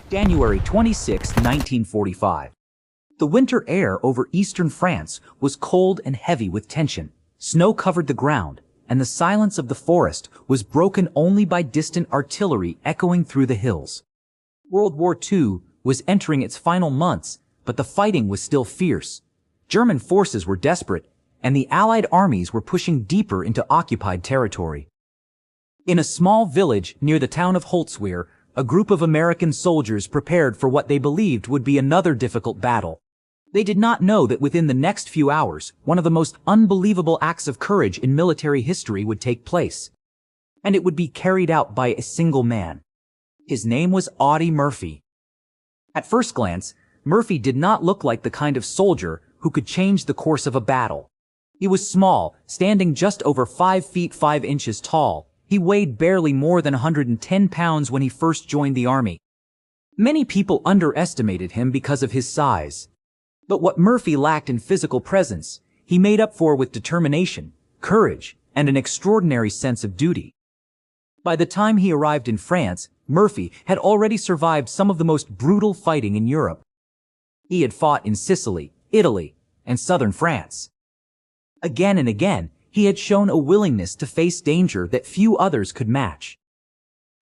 January 26, 1945. The winter air over eastern France was cold and heavy with tension. Snow covered the ground, and the silence of the forest was broken only by distant artillery echoing through the hills. World War II was entering its final months, but the fighting was still fierce. German forces were desperate, and the Allied armies were pushing deeper into occupied territory. In a small village near the town of Holzwehr, a group of American soldiers prepared for what they believed would be another difficult battle. They did not know that within the next few hours, one of the most unbelievable acts of courage in military history would take place. And it would be carried out by a single man. His name was Audie Murphy. At first glance, Murphy did not look like the kind of soldier who could change the course of a battle. He was small, standing just over 5 feet 5 inches tall. He weighed barely more than 110 pounds when he first joined the army. Many people underestimated him because of his size. But what Murphy lacked in physical presence, he made up for with determination, courage, and an extraordinary sense of duty. By the time he arrived in France, Murphy had already survived some of the most brutal fighting in Europe. He had fought in Sicily, Italy, and southern France. Again and again, he had shown a willingness to face danger that few others could match.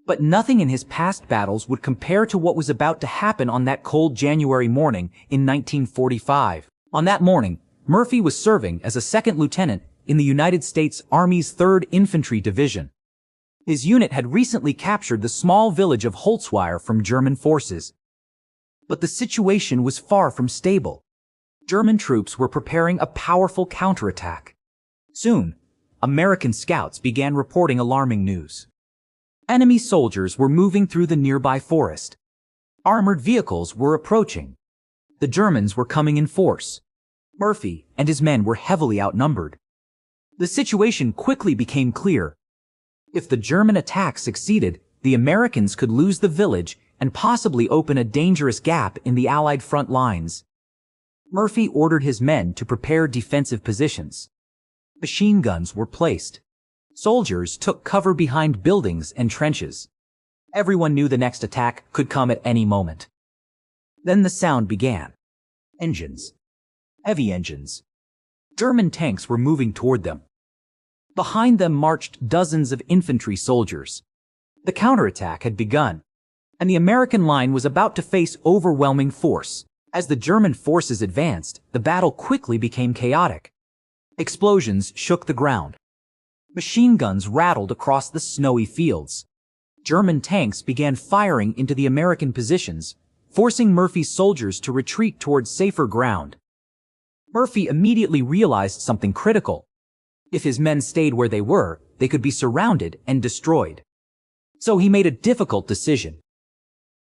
But nothing in his past battles would compare to what was about to happen on that cold January morning in 1945. On that morning, Murphy was serving as a second lieutenant in the United States Army's 3rd Infantry Division. His unit had recently captured the small village of Holzwehr from German forces. But the situation was far from stable. German troops were preparing a powerful counterattack. Soon, American scouts began reporting alarming news. Enemy soldiers were moving through the nearby forest. Armored vehicles were approaching. The Germans were coming in force. Murphy and his men were heavily outnumbered. The situation quickly became clear. If the German attack succeeded, the Americans could lose the village and possibly open a dangerous gap in the Allied front lines. Murphy ordered his men to prepare defensive positions. Machine guns were placed. Soldiers took cover behind buildings and trenches. Everyone knew the next attack could come at any moment. Then the sound began. Engines. Heavy engines. German tanks were moving toward them. Behind them marched dozens of infantry soldiers. The counterattack had begun, and the American line was about to face overwhelming force. As the German forces advanced, the battle quickly became chaotic. Explosions shook the ground. Machine guns rattled across the snowy fields. German tanks began firing into the American positions, forcing Murphy's soldiers to retreat towards safer ground. Murphy immediately realized something critical. If his men stayed where they were, they could be surrounded and destroyed. So he made a difficult decision.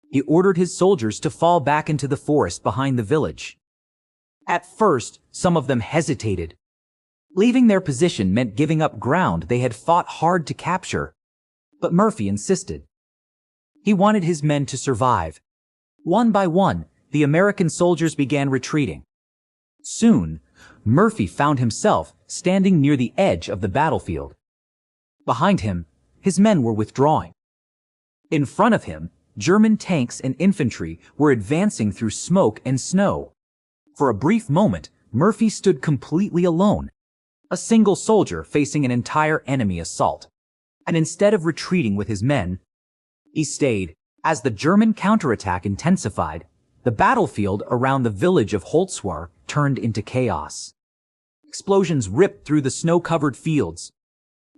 He ordered his soldiers to fall back into the forest behind the village. At first, some of them hesitated. Leaving their position meant giving up ground they had fought hard to capture. But Murphy insisted. He wanted his men to survive. One by one, the American soldiers began retreating. Soon, Murphy found himself standing near the edge of the battlefield. Behind him, his men were withdrawing. In front of him, German tanks and infantry were advancing through smoke and snow. For a brief moment, Murphy stood completely alone. A single soldier facing an entire enemy assault. And instead of retreating with his men, he stayed. As the German counterattack intensified, the battlefield around the village of Holzwehr turned into chaos. Explosions ripped through the snow-covered fields.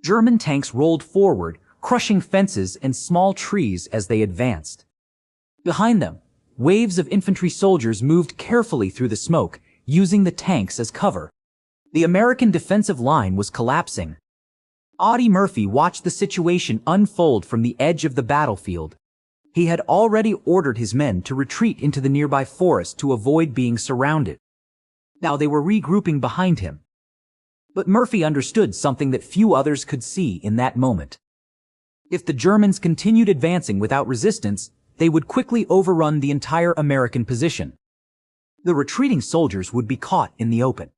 German tanks rolled forward, crushing fences and small trees as they advanced. Behind them, waves of infantry soldiers moved carefully through the smoke, using the tanks as cover. The American defensive line was collapsing. Audie Murphy watched the situation unfold from the edge of the battlefield. He had already ordered his men to retreat into the nearby forest to avoid being surrounded. Now they were regrouping behind him. But Murphy understood something that few others could see in that moment. If the Germans continued advancing without resistance, they would quickly overrun the entire American position. The retreating soldiers would be caught in the open.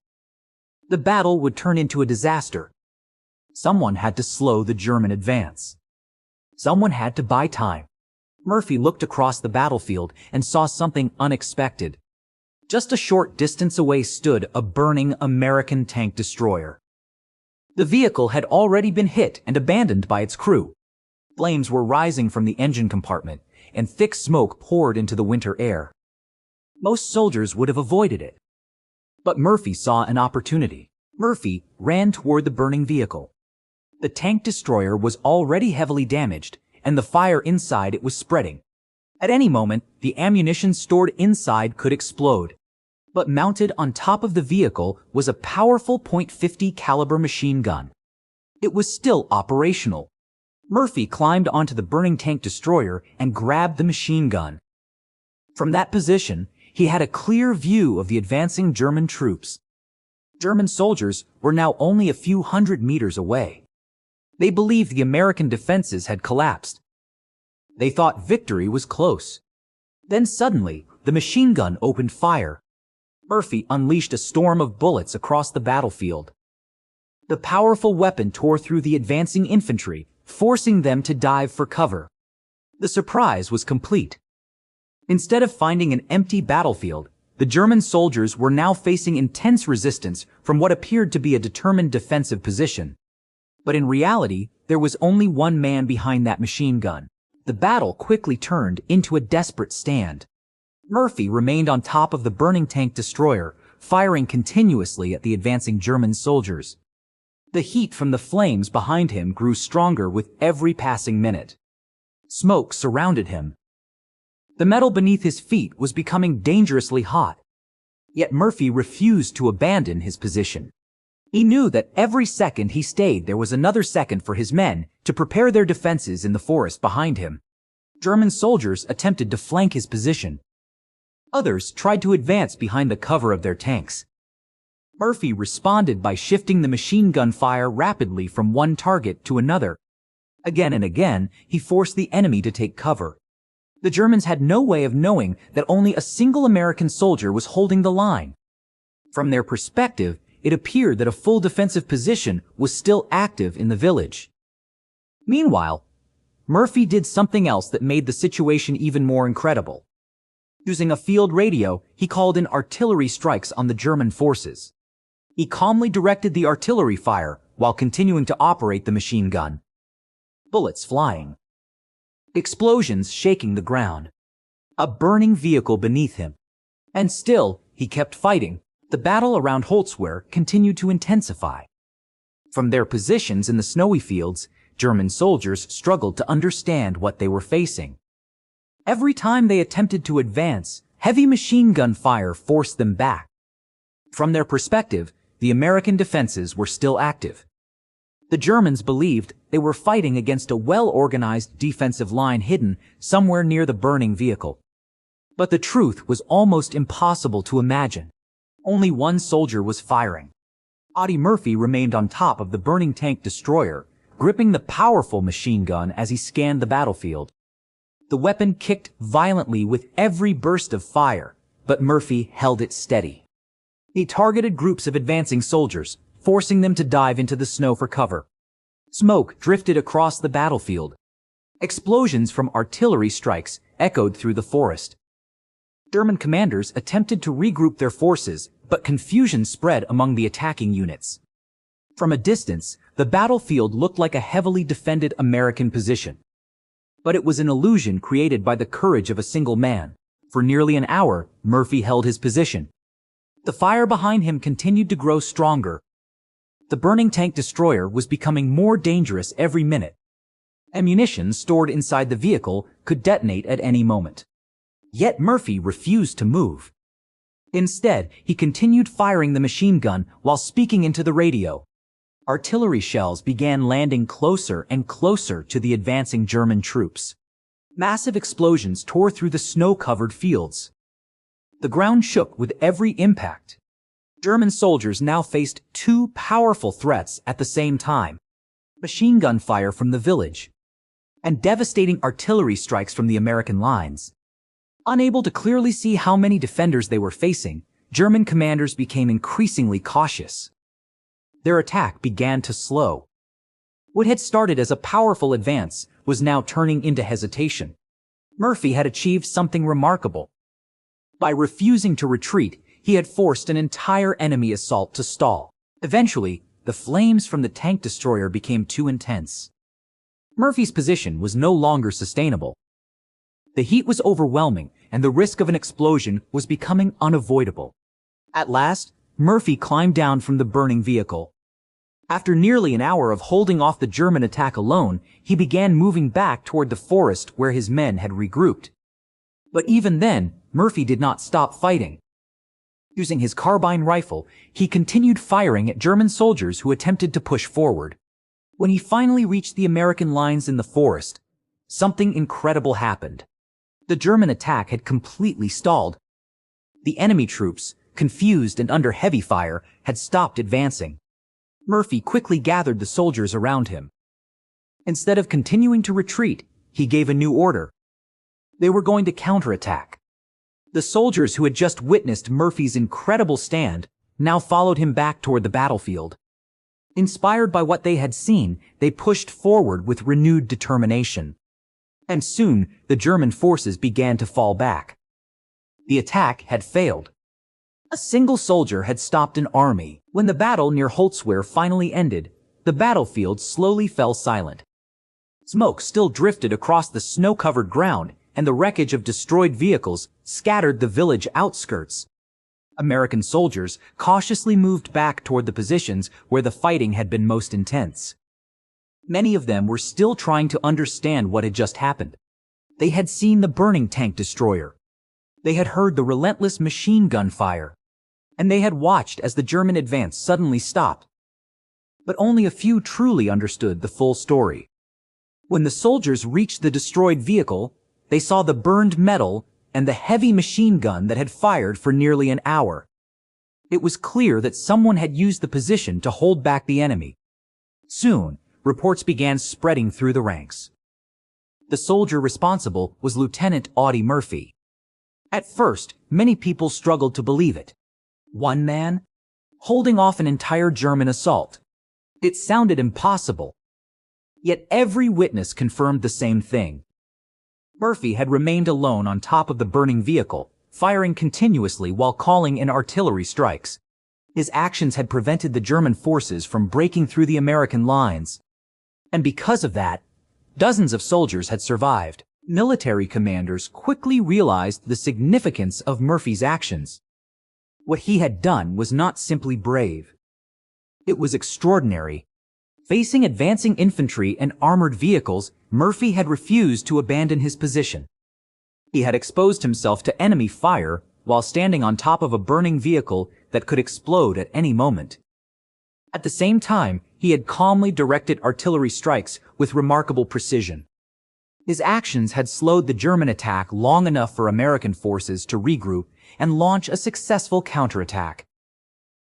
The battle would turn into a disaster. Someone had to slow the German advance. Someone had to buy time. Murphy looked across the battlefield and saw something unexpected. Just a short distance away stood a burning American tank destroyer. The vehicle had already been hit and abandoned by its crew. Flames were rising from the engine compartment, and thick smoke poured into the winter air. Most soldiers would have avoided it. But Murphy saw an opportunity. Murphy ran toward the burning vehicle. The tank destroyer was already heavily damaged, and the fire inside it was spreading. At any moment, the ammunition stored inside could explode. But mounted on top of the vehicle was a powerful .50 caliber machine gun. It was still operational. Murphy climbed onto the burning tank destroyer and grabbed the machine gun. From that position, he had a clear view of the advancing German troops. German soldiers were now only a few hundred meters away. They believed the American defenses had collapsed. They thought victory was close. Then suddenly, the machine gun opened fire. Murphy unleashed a storm of bullets across the battlefield. The powerful weapon tore through the advancing infantry, forcing them to dive for cover. The surprise was complete. Instead of finding an empty battlefield, the German soldiers were now facing intense resistance from what appeared to be a determined defensive position. But in reality, there was only one man behind that machine gun. The battle quickly turned into a desperate stand. Murphy remained on top of the burning tank destroyer, firing continuously at the advancing German soldiers. The heat from the flames behind him grew stronger with every passing minute. Smoke surrounded him. The metal beneath his feet was becoming dangerously hot. Yet Murphy refused to abandon his position. He knew that every second he stayed there was another second for his men to prepare their defenses in the forest behind him. German soldiers attempted to flank his position. Others tried to advance behind the cover of their tanks. Murphy responded by shifting the machine gun fire rapidly from one target to another. Again and again, he forced the enemy to take cover. The Germans had no way of knowing that only a single American soldier was holding the line. From their perspective, it appeared that a full defensive position was still active in the village. Meanwhile, Murphy did something else that made the situation even more incredible. Using a field radio, he called in artillery strikes on the German forces. He calmly directed the artillery fire while continuing to operate the machine gun. Bullets flying. Explosions shaking the ground. A burning vehicle beneath him. And still, he kept fighting. The battle around Holzwehr continued to intensify. From their positions in the snowy fields, German soldiers struggled to understand what they were facing. Every time they attempted to advance, heavy machine gun fire forced them back. From their perspective, the American defenses were still active. The Germans believed they were fighting against a well-organized defensive line hidden somewhere near the burning vehicle. But the truth was almost impossible to imagine. Only one soldier was firing. Audie Murphy remained on top of the burning tank destroyer, gripping the powerful machine gun as he scanned the battlefield. The weapon kicked violently with every burst of fire, but Murphy held it steady. He targeted groups of advancing soldiers, forcing them to dive into the snow for cover. Smoke drifted across the battlefield. Explosions from artillery strikes echoed through the forest. German commanders attempted to regroup their forces, but confusion spread among the attacking units. From a distance, the battlefield looked like a heavily defended American position. But it was an illusion created by the courage of a single man. For nearly an hour, Murphy held his position. The fire behind him continued to grow stronger. The burning tank destroyer was becoming more dangerous every minute. Ammunition stored inside the vehicle could detonate at any moment. Yet Murphy refused to move. Instead, he continued firing the machine gun while speaking into the radio. Artillery shells began landing closer and closer to the advancing German troops. Massive explosions tore through the snow-covered fields. The ground shook with every impact. German soldiers now faced two powerful threats at the same time: machine gun fire from the village and devastating artillery strikes from the American lines. Unable to clearly see how many defenders they were facing, German commanders became increasingly cautious. Their attack began to slow. What had started as a powerful advance was now turning into hesitation. Murphy had achieved something remarkable. By refusing to retreat, he had forced an entire enemy assault to stall. Eventually, the flames from the tank destroyer became too intense. Murphy's position was no longer sustainable. The heat was overwhelming, and the risk of an explosion was becoming unavoidable. At last, Murphy climbed down from the burning vehicle. After nearly an hour of holding off the German attack alone, he began moving back toward the forest where his men had regrouped. But even then, Murphy did not stop fighting. Using his carbine rifle, he continued firing at German soldiers who attempted to push forward. When he finally reached the American lines in the forest, something incredible happened. The German attack had completely stalled. The enemy troops, confused and under heavy fire, had stopped advancing. Murphy quickly gathered the soldiers around him. Instead of continuing to retreat, he gave a new order. They were going to counterattack. The soldiers who had just witnessed Murphy's incredible stand now followed him back toward the battlefield. Inspired by what they had seen, they pushed forward with renewed determination. And soon, the German forces began to fall back. The attack had failed. A single soldier had stopped an army. When the battle near Holzwehr finally ended, the battlefield slowly fell silent. Smoke still drifted across the snow-covered ground, and the wreckage of destroyed vehicles scattered the village outskirts. American soldiers cautiously moved back toward the positions where the fighting had been most intense. Many of them were still trying to understand what had just happened. They had seen the burning tank destroyer. They had heard the relentless machine gun fire. And they had watched as the German advance suddenly stopped. But only a few truly understood the full story. When the soldiers reached the destroyed vehicle, they saw the burned metal and the heavy machine gun that had fired for nearly an hour. It was clear that someone had used the position to hold back the enemy. Soon, reports began spreading through the ranks. The soldier responsible was Lieutenant Audie Murphy. At first, many people struggled to believe it. One man, holding off an entire German assault. It sounded impossible. Yet every witness confirmed the same thing. Murphy had remained alone on top of the burning vehicle, firing continuously while calling in artillery strikes. His actions had prevented the German forces from breaking through the American lines. And because of that, dozens of soldiers had survived. Military commanders quickly realized the significance of Murphy's actions. What he had done was not simply brave. It was extraordinary. Facing advancing infantry and armored vehicles, Murphy had refused to abandon his position. He had exposed himself to enemy fire while standing on top of a burning vehicle that could explode at any moment. At the same time, he had calmly directed artillery strikes with remarkable precision. His actions had slowed the German attack long enough for American forces to regroup and launch a successful counterattack.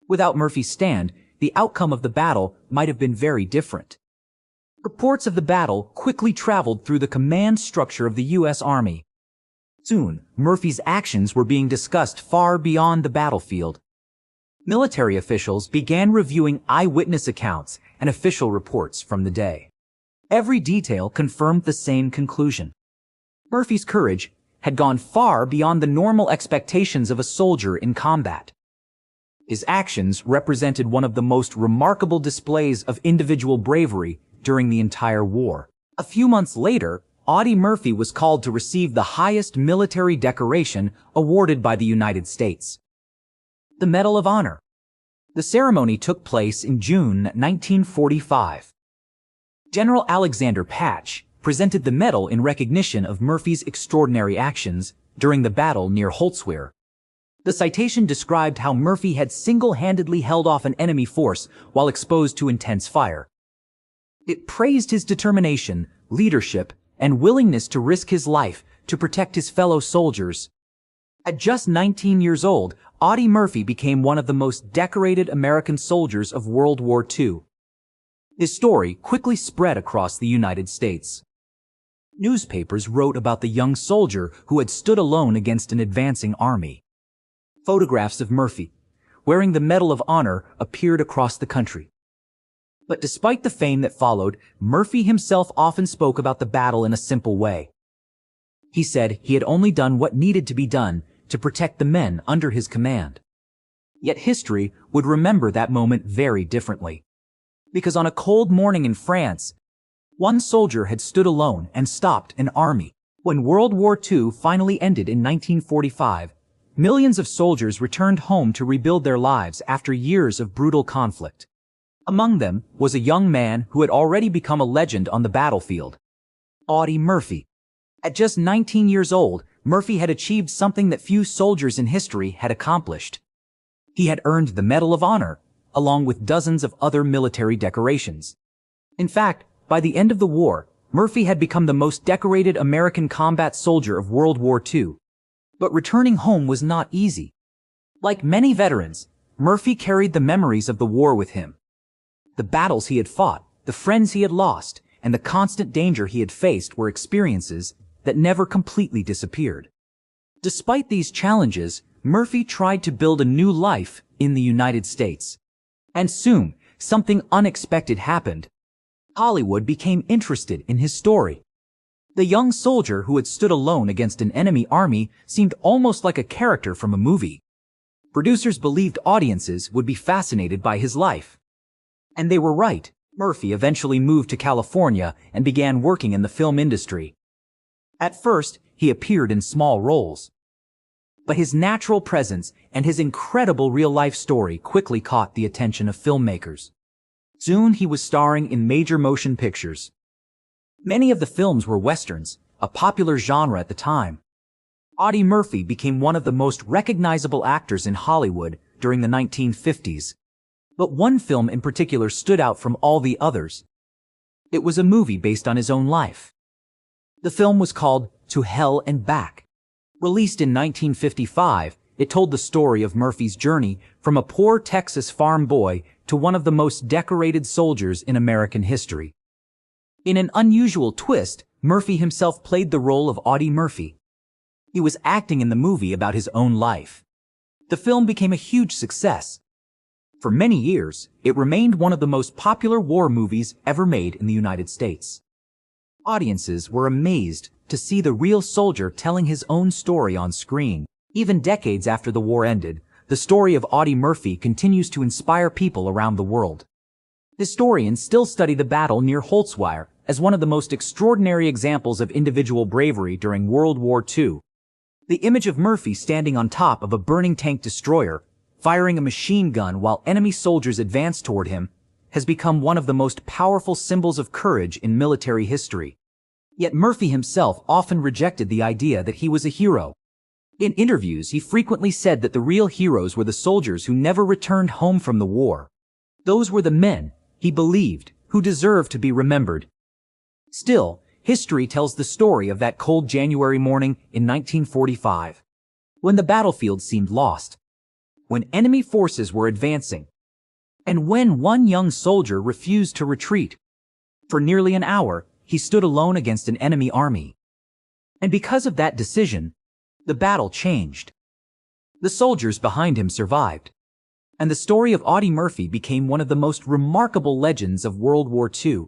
Without Murphy's stand, the outcome of the battle might have been very different. Reports of the battle quickly traveled through the command structure of the U.S. Army. Soon, Murphy's actions were being discussed far beyond the battlefield. Military officials began reviewing eyewitness accounts and official reports from the day. Every detail confirmed the same conclusion. Murphy's courage had gone far beyond the normal expectations of a soldier in combat. His actions represented one of the most remarkable displays of individual bravery during the entire war. A few months later, Audie Murphy was called to receive the highest military decoration awarded by the United States, the Medal of Honor. The ceremony took place in June 1945. General Alexander Patch presented the medal in recognition of Murphy's extraordinary actions during the battle near Holzwehr. The citation described how Murphy had single-handedly held off an enemy force while exposed to intense fire. It praised his determination, leadership, and willingness to risk his life to protect his fellow soldiers. At just 19 years old, Audie Murphy became one of the most decorated American soldiers of World War II. His story quickly spread across the United States. Newspapers wrote about the young soldier who had stood alone against an advancing army. Photographs of Murphy, wearing the Medal of Honor, appeared across the country. But despite the fame that followed, Murphy himself often spoke about the battle in a simple way. He said he had only done what needed to be done to protect the men under his command. Yet history would remember that moment very differently. Because on a cold morning in France, one soldier had stood alone and stopped an army. When World War II finally ended in 1945, millions of soldiers returned home to rebuild their lives after years of brutal conflict. Among them was a young man who had already become a legend on the battlefield, Audie Murphy. At just 19 years old, Murphy had achieved something that few soldiers in history had accomplished. He had earned the Medal of Honor, along with dozens of other military decorations. In fact, by the end of the war, Murphy had become the most decorated American combat soldier of World War II. But returning home was not easy. Like many veterans, Murphy carried the memories of the war with him. The battles he had fought, the friends he had lost, and the constant danger he had faced were experiences that never completely disappeared. Despite these challenges, Murphy tried to build a new life in the United States. And soon, something unexpected happened. Hollywood became interested in his story. The young soldier who had stood alone against an enemy army seemed almost like a character from a movie. Producers believed audiences would be fascinated by his life. And they were right. Murphy eventually moved to California and began working in the film industry. At first, he appeared in small roles. But his natural presence and his incredible real-life story quickly caught the attention of filmmakers. Soon he was starring in major motion pictures. Many of the films were westerns, a popular genre at the time. Audie Murphy became one of the most recognizable actors in Hollywood during the 1950s. But one film in particular stood out from all the others. It was a movie based on his own life. The film was called To Hell and Back. Released in 1955, it told the story of Murphy's journey from a poor Texas farm boy to one of the most decorated soldiers in American history. In an unusual twist, Murphy himself played the role of Audie Murphy. He was acting in the movie about his own life. The film became a huge success. For many years, it remained one of the most popular war movies ever made in the United States. Audiences were amazed to see the real soldier telling his own story on screen. Even decades after the war ended, the story of Audie Murphy continues to inspire people around the world. Historians still study the battle near Holtzweiler as one of the most extraordinary examples of individual bravery during World War II. The image of Murphy standing on top of a burning tank destroyer, firing a machine gun while enemy soldiers advanced toward him, has become one of the most powerful symbols of courage in military history. Yet Murphy himself often rejected the idea that he was a hero. In interviews, he frequently said that the real heroes were the soldiers who never returned home from the war. Those were the men, he believed, who deserved to be remembered. Still, history tells the story of that cold January morning in 1945, when the battlefield seemed lost, when enemy forces were advancing, and when one young soldier refused to retreat. For nearly an hour, he stood alone against an enemy army. And because of that decision, the battle changed. The soldiers behind him survived, and the story of Audie Murphy became one of the most remarkable legends of World War II.